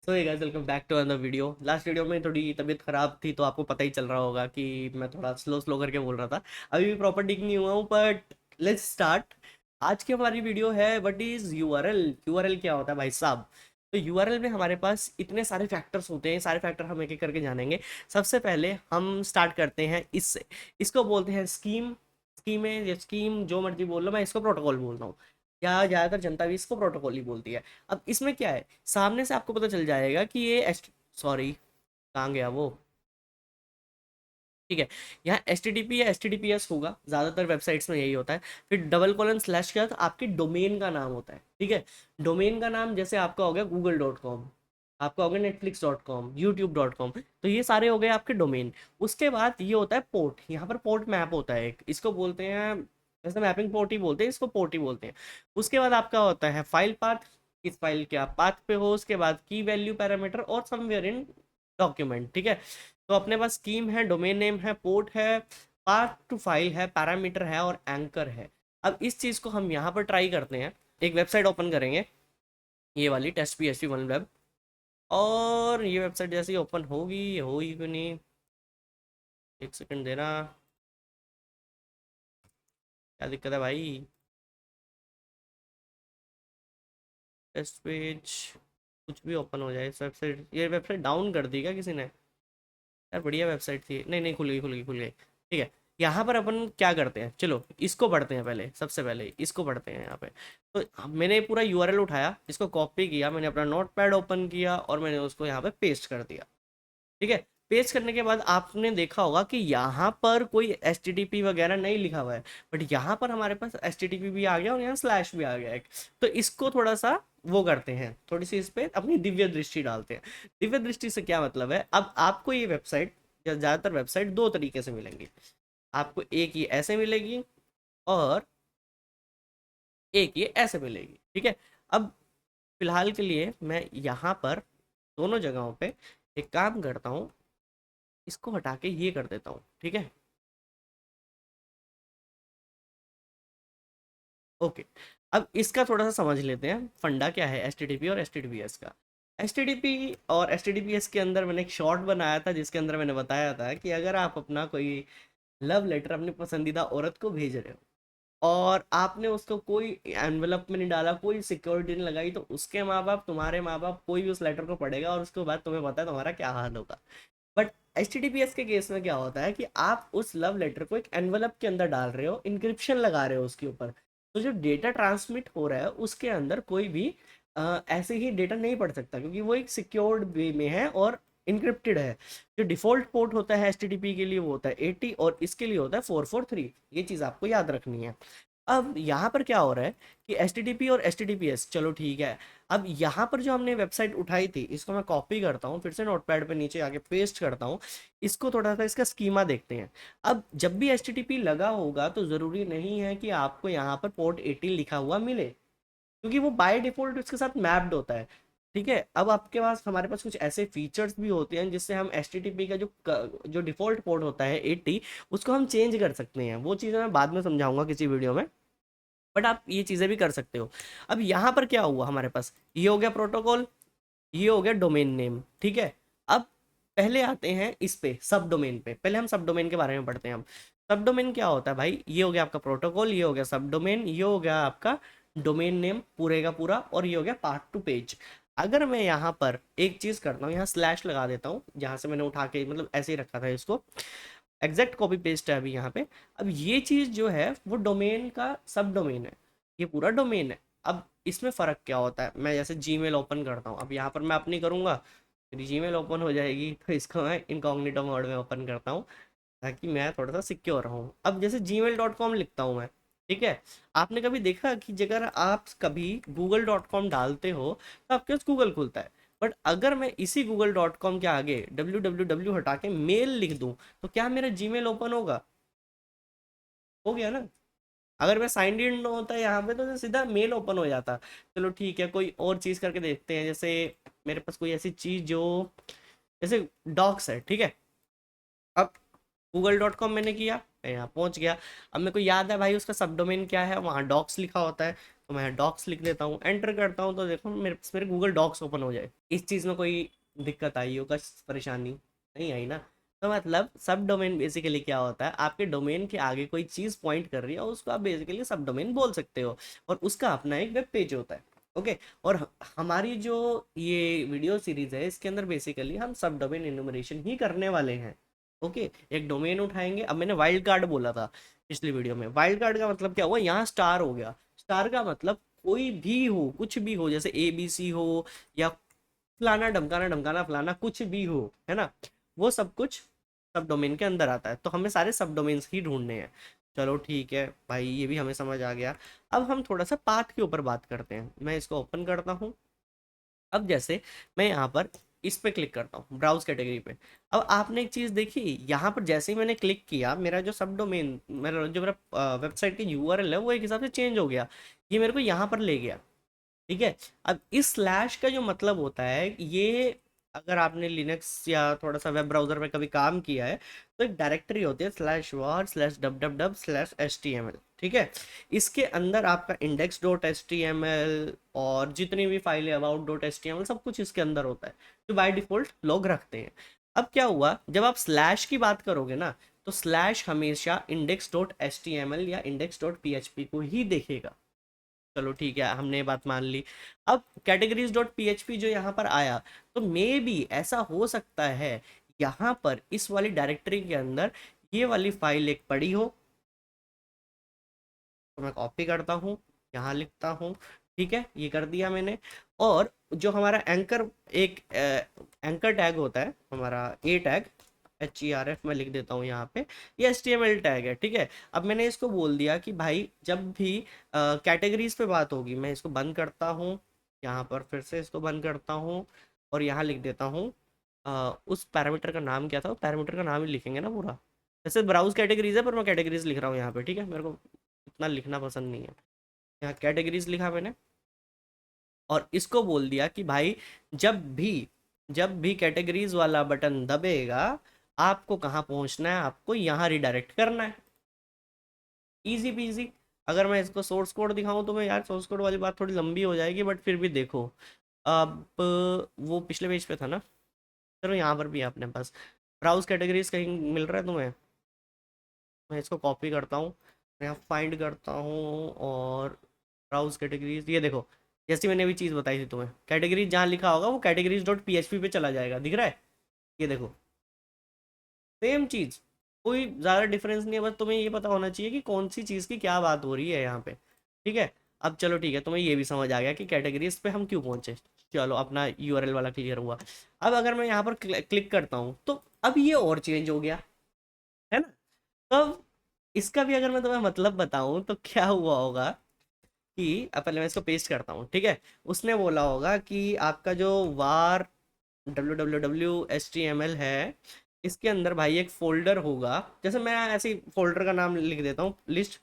So hey guys, welcome back to another video. Last video में थोड़ी तबीयत खराब थी तो आपको पता ही चल रहा होगा कि मैं थोड़ा स्लो स्लो करके बोल रहा था। अभी भी प्रॉपर ठीक नहीं हुआ हूँ, बट लेट्स स्टार्ट। आज की हमारी वीडियो है व्हाट इज यूआरएल। यूआरएल क्या होता है भाई साहब? तो यूआरएल में हमारे पास इतने सारे फैक्टर्स होते हैं, सारे फैक्टर हम एक एक करके जानेंगे। सबसे पहले हम स्टार्ट करते हैं इससे। इसको बोलते हैं स्कीम। स्कीम है, ये स्कीम जो मर्जी बोल लो, मैं इसको प्रोटोकॉल बोल रहा हूँ, या ज़्यादातर जनता भी इसको प्रोटोकॉल ही बोलती है। अब इसमें क्या है, सामने से आपको पता चल जाएगा कि ये सॉरी, कहाँ गया वो? ठीक है, यहाँ एच टी टी पी या H T T P S होगा, ज़्यादातर वेबसाइट्स में यही होता है। फिर डबल कॉलन स्लैश के बाद आपकी डोमेन का नाम होता है। ठीक है, डोमेन का नाम जैसे आपका हो गया गूगल.com, आपका हो गया netflix.com, youtube.com, तो ये सारे हो गए आपके डोमेन। उसके बाद ये होता है पोर्ट। यहाँ पर पोर्ट मैप होता है एक, इसको बोलते हैं, वैसे मैपिंग पोर्ट ही बोलते हैं, इसको पोर्ट ही बोलते हैं। उसके बाद आपका होता है फाइल पाथ, किस फाइल के आप पाथ पे हो। उसके बाद की वैल्यू पैरामीटर और समवेयर इन डॉक्यूमेंट। ठीक है, तो अपने पास स्कीम है, डोमेन नेम है, पोर्ट है, पाथ टू फाइल है, पैरामीटर है और एंकर है। अब इस चीज़ को हम यहाँ पर ट्राई करते हैं। एक वेबसाइट ओपन करेंगे, ये वाली test P H P one web. और ये वेबसाइट जैसे ही ओपन होगी, ये होगी क्यों नहीं, एक सेकंड देना। क्या दिक्कत है भाई? टेस्ट पेज कुछ भी ओपन हो जाए इस वेबसाइट, ये वेबसाइट डाउन कर दी क्या किसी ने? यार बढ़िया वेबसाइट थी, नहीं नहीं, खुल गई खुल गई खुल गई। ठीक है, यहाँ पर अपन क्या करते हैं, चलो इसको पढ़ते हैं पहले, सबसे पहले इसको पढ़ते हैं यहाँ पे। तो मैंने पूरा यूआरएल उठाया, इसको कॉपी किया, मैंने अपना नोट पैड ओपन किया और मैंने उसको यहाँ पे पेस्ट कर दिया। ठीक है, पेस्ट करने के बाद आपने देखा होगा कि यहाँ पर कोई एच टी टी पी वगैरह नहीं लिखा हुआ है, बट यहाँ पर हमारे पास एच टी टी पी भी आ गया और यहाँ स्लैश भी आ गया एक। तो इसको थोड़ा सा वो करते हैं, थोड़ी सी इस पे अपनी दिव्य दृष्टि डालते हैं। दिव्य दृष्टि से क्या मतलब है, अब आपको ये वेबसाइट या ज़्यादातर वेबसाइट दो तरीके से मिलेंगी। आपको एक ये ऐसे मिलेगी और एक ये ऐसे मिलेगी। ठीक है, अब फिलहाल के लिए मैं यहाँ पर दोनों जगहों पे एक काम करता हूँ, इसको हटा के ये कर देता हूँ। ठीक है, ओके। अब इसका थोड़ा सा समझ लेते हैं, फंडा क्या है एच टी टी पी और H T T P S का। एच टी टी पी और H T T P S के अंदर मैंने एक शॉर्ट बनाया था, जिसके अंदर मैंने बताया था कि अगर आप अपना कोई लव लेटर अपनी पसंदीदा औरत को भेज रहे हो और आपने उसको कोई एनवेलप में नहीं डाला, कोई सिक्योरिटी नहीं लगाई, तो उसके माँ बाप, तुम्हारे माँ बाप, कोई भी उस लेटर को पढ़ेगा और उसके बाद तुम्हें पता है तुम्हारा क्या हाल होगा। But H T T P S के केस में क्या होता है कि आप उस लव लेटर को एक एनवलप के अंदर डाल रहे हो, इंक्रिप्शन लगा रहे हो उसके ऊपर। तो जो डेटा ट्रांसमिट हो रहा है उसके अंदर कोई भी ऐसे ही डेटा नहीं पढ़ सकता, क्योंकि वो एक सिक्योर्ड वे में है और इंक्रिप्टेड है। जो डिफॉल्ट पोर्ट होता है एच टी टी पी के लिए वो होता है 80 और इसके लिए होता है 443। ये चीज़ आपको याद रखनी है। अब यहाँ पर क्या हो रहा है कि एच टी टी पी और H T T P S, चलो ठीक है। अब यहाँ पर जो हमने वेबसाइट उठाई थी, इसको मैं कॉपी करता हूँ, फिर से नोटपैड पे नीचे आके पेस्ट करता हूँ। इसको थोड़ा सा इसका स्कीमा देखते हैं। अब जब भी एच टी टी पी लगा होगा तो ज़रूरी नहीं है कि आपको यहाँ पर पोर्ट 18 लिखा हुआ मिले, क्योंकि वो बाय डिफॉल्ट उसके साथ मैप्ड होता है। ठीक है, अब आपके पास, हमारे पास कुछ ऐसे फीचर्स भी होते हैं जिससे हम एच टी टी पी का जो डिफॉल्ट पोर्ट होता है 80, उसको हम चेंज कर सकते हैं। वो चीज़ें मैं बाद में समझाऊंगा किसी वीडियो में, बट आप ये चीज़ें भी कर सकते हो। अब यहाँ पर क्या हुआ, हमारे पास ये हो गया प्रोटोकॉल, ये हो गया डोमेन नेम। ठीक है, अब पहले आते हैं इस पे, सब डोमेन पे। पहले हम सब डोमेन के बारे में पढ़ते हैं हम। सब डोमेन क्या होता है भाई? ये हो गया आपका प्रोटोकॉल, ये हो गया सब डोमेन, ये हो गया आपका डोमेन नेम पूरे का पूरा, और ये हो गया पार्ट टू पेज। अगर मैं यहाँ पर एक चीज़ करता हूँ, यहाँ स्लैश लगा देता हूँ, जहाँ से मैंने उठा के मतलब ऐसे ही रखा था इसको, एग्जैक्ट कॉपी पेस्ट है अभी यहाँ पे। अब ये चीज़ जो है वो डोमेन का सब डोमेन है, ये पूरा डोमेन है। अब इसमें फ़र्क क्या होता है, मैं जैसे जीमेल ओपन करता हूँ, अब यहाँ पर मैं अपनी करूँगा, मेरी जीमेल ओपन हो जाएगी, तो इसको मैं इनकॉग्निटो मोड में ओपन करता हूँ ताकि मैं थोड़ा सा सिक्योर रहूँ। अब जैसे gmail.com लिखता हूँ मैं, ठीक है, आपने कभी देखा कि अगर आप कभी google.com डालते हो तो आपके पास गूगल खुलता है, बट अगर मैं इसी google.com के आगे www हटा के मेल लिख दूं तो क्या मेरा जीमेल ओपन होगा? हो गया ना। अगर मैं साइंड इन होता है यहाँ पे तो सीधा मेल ओपन हो जाता। चलो ठीक है, कोई और चीज़ करके देखते हैं, जैसे मेरे पास कोई ऐसी चीज़ जो, जैसे डॉक्स है। ठीक है, अब google.com मैंने किया, मैं यहाँ पहुँच गया। अब मेरे को याद है भाई उसका सब डोमेन क्या है, वहाँ डॉक्स लिखा होता है। तो मैं डॉक्स लिख देता हूँ, एंटर करता हूँ, तो देखो मेरे गूगल डॉक्स ओपन हो जाए। इस चीज़ में कोई दिक्कत आई हो, कुछ परेशानी नहीं आई ना? तो मतलब सब डोमेन बेसिकली क्या होता है, आपके डोमेन के आगे कोई चीज़ पॉइंट कर रही है और उसको आप बेसिकली सब डोमेन बोल सकते हो, और उसका अपना एक वेब पेज होता है। ओके। और हमारी जो ये वीडियो सीरीज है, इसके अंदर बेसिकली हम सब डोमेन इनुमरेशन ही करने वाले हैं। ओके। एक डोमेन उठाएंगे। अब मैंने वाइल्ड कार्ड बोला था पिछली वीडियो में, वाइल्ड कार्ड का मतलब क्या हुआ, यहाँ स्टार हो गया। स्टार का मतलब कोई भी हो, कुछ भी हो, जैसे ABC हो, या फलाना ढमकाना ढमकाना फलाना, कुछ भी हो, है ना? वो सब कुछ सब डोमेन के अंदर आता है, तो हमें सारे सब डोमेन्स ही ढूंढने हैं। चलो ठीक है भाई, ये भी हमें समझ आ गया। अब हम थोड़ा सा पाथ के ऊपर बात करते हैं। मैं इसको ओपन करता हूँ। अब जैसे मैं यहाँ पर इस पे क्लिक करता हूँ, ब्राउज कैटेगरी पे। अब आपने एक चीज़ देखी, यहाँ पर जैसे ही मैंने क्लिक किया, मेरा जो सब डोमेन, मेरा वेबसाइट की URL है, वो एक हिसाब से चेंज हो गया। ये मेरे को यहाँ पर ले गया। ठीक है। अब इस स्लैश का जो मतलब होता है, ये अगर आपने लिनक्स या थोड़ा सा वेब ब्राउजर में कभी काम किया है, तो एक डायरेक्टरी होती है /var/www/html। ठीक है। इसके अंदर आपका index.html और जितनी भी फाइलें about.html सब कुछ इसके अंदर होता है, जो बाय डिफॉल्ट लोग रखते हैं। अब क्या हुआ, जब आप स्लैश की बात करोगे ना, तो स्लैश हमेशा index.html या index.php को ही देखेगा। चलो ठीक है, हमने ये बात मान ली। अब categories.php जो यहाँ पर आया, तो मे बी ऐसा हो सकता है यहाँ पर इस वाली डायरेक्टरी के अंदर ये वाली फाइल एक पड़ी हो। तो मैं कॉपी करता हूँ, यहाँ लिखता हूँ। ठीक है, ये कर दिया मैंने। और जो हमारा एंकर, एक एंकर टैग होता है हमारा, ए टैग, HERF मैं लिख देता हूँ यहाँ पे। ये HTML टैग है। ठीक है। अब मैंने इसको बोल दिया कि भाई जब भी कैटेगरीज पे बात होगी, मैं इसको बंद करता हूँ, यहाँ पर फिर से इसको बंद करता हूँ, और यहाँ लिख देता हूँ उस पैरामीटर का नाम क्या था, पैरामीटर का नाम ही लिखेंगे ना पूरा। जैसे ब्राउज कैटेगरीज है, पर मैं कैटेगरीज लिख रहा हूँ यहाँ पे। ठीक है, मेरे को इतना लिखना पसंद नहीं है। यहाँ कैटेगरीज लिखा मैंने, और इसको बोल दिया कि भाई जब भी जब भी कैटेगरीज वाला बटन दबेगा, आपको कहाँ पहुँचना है, आपको यहाँ रिडायरेक्ट करना है। Easy PG. अगर मैं इसको सोर्स कोड दिखाऊं तो मैं, यार सोर्स कोड वाली बात थोड़ी लंबी हो जाएगी, बट फिर भी देखो। अब वो पिछले पेज पे था ना, चलो यहाँ पर भी है अपने पास। ब्राउज कैटेगरीज कहीं मिल रहा है तुम्हें? मैं इसको कॉपी करता हूँ, यहाँ फाइंड करता हूँ, और ब्राउज कैटेगरीज, ये देखो। जैसी मैंने अभी चीज़ बताई थी तुम्हें, कैटेगरीज जहाँ लिखा होगा वो categories.php पे चला जाएगा, दिख रहा है? ये देखो, सेम चीज़, कोई ज़्यादा डिफरेंस नहीं है, बस तुम्हें ये पता होना चाहिए कि कौन सी चीज़ की क्या बात हो रही है यहाँ पे। ठीक है। अब चलो ठीक है, तुम्हें ये भी समझ आ गया कि कैटेगरीज पे हम क्यों पहुंचे। चलो, अपना URL वाला क्लियर हुआ। अब अगर मैं यहाँ पर क्लिक करता हूँ, तो अब ये और चेंज हो गया, है ना? तब इसका भी अगर मैं तुम्हें मतलब बताऊं, तो क्या हुआ होगा कि, अब पहले मैं इसको पेस्ट करता हूँ। ठीक है। उसने बोला होगा कि आपका जो वार www.html है, इसके अंदर भाई एक फोल्डर होगा। जैसे मैं ऐसे फोल्डर का नाम लिख देता हूँ, लिस्ट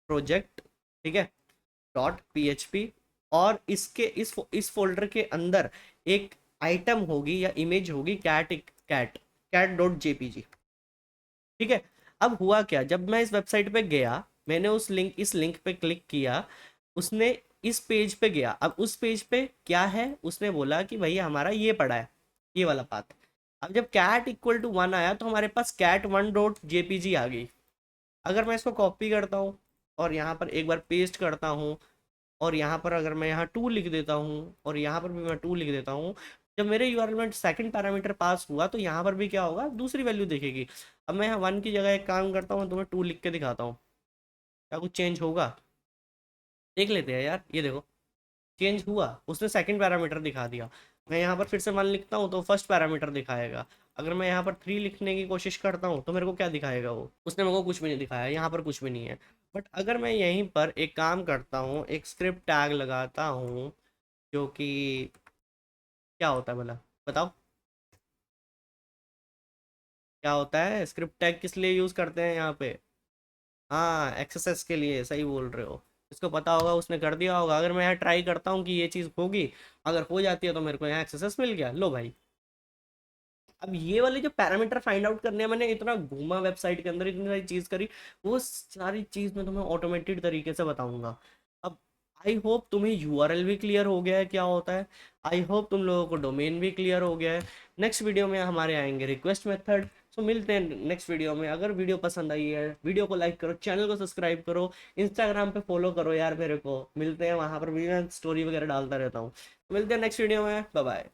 प्रोजेक्ट। ठीक है। .php। और इसके इस फोल्डर के अंदर एक आइटम होगी या इमेज होगी, cat.jpg। ठीक है। अब हुआ क्या, जब मैं इस वेबसाइट पे गया, मैंने इस लिंक पे क्लिक किया, उसने इस पेज पे गया। अब उस पेज पे क्या है, उसने बोला कि भैया हमारा ये पड़ा है, ये वाला पाथ। अब जब cat=1 आया, तो हमारे पास cat1.jpg आ गई। अगर मैं इसको कॉपी करता हूँ और यहाँ पर एक बार पेस्ट करता हूँ, और यहाँ पर अगर मैं यहाँ 2 लिख देता हूँ, और यहाँ पर भी मैं 2 लिख देता हूँ, जब मेरे यूआरएल में सेकंड पैरामीटर पास हुआ, तो यहाँ पर भी क्या होगा, दूसरी वैल्यू देखेगी। अब मैं यहाँ 1 की जगह एक काम करता हूँ, तुम्हें 2 लिख के दिखाता हूँ, क्या कुछ चेंज होगा? देख लेते हैं यार, ये देखो, चेंज हुआ। उसने सेकंड पैरामीटर दिखा दिया। मैं यहाँ पर फिर से 1 लिखता हूँ, तो फर्स्ट पैरामीटर दिखाएगा। अगर मैं यहाँ पर 3 लिखने की कोशिश करता हूँ, तो मेरे को क्या दिखाएगा? वो, उसने मेरे को कुछ भी नहीं दिखाया, यहाँ पर कुछ भी नहीं है। बट अगर मैं यहीं पर एक काम करता हूँ, एक स्क्रिप्ट टैग लगाता हूँ, जो कि क्या होता है भला, बताओ? क्या होता है स्क्रिप्ट टैग, किस लिए यूज़ करते हैं यहाँ पे? हाँ, एक्सेस के लिए, सही बोल रहे हो। इसको पता होगा, उसने कर दिया होगा। अगर मैं यहाँ ट्राई करता हूँ कि ये चीज़ होगी, अगर हो जाती है, तो मेरे को यहाँ एक्सेस मिल गया, लो भाई। अब ये वाले जो पैरामीटर फाइंड आउट करने हैं, मैंने इतना घूमा वेबसाइट के अंदर, इतनी सारी चीज़ करी, वो सारी चीज़ मैं तुम्हें ऑटोमेटेड तरीके से बताऊंगा। अब आई होप तुम्हें यूआरएल भी क्लियर हो गया है क्या होता है। आई होप तुम लोगों को डोमेन भी क्लियर हो गया है। नेक्स्ट वीडियो में हमारे आएंगे रिक्वेस्ट मेथड। सो मिलते हैं नेक्स्ट वीडियो में। अगर वीडियो पसंद आई है वीडियो को लाइक करो, चैनल को सब्सक्राइब करो, इंस्टाग्राम पे फॉलो करो यार मेरे को। मिलते हैं वहां पर भी, मैं स्टोरी वगैरह डालता रहता हूँ। मिलते हैं नेक्स्ट वीडियो में, बाय बाय।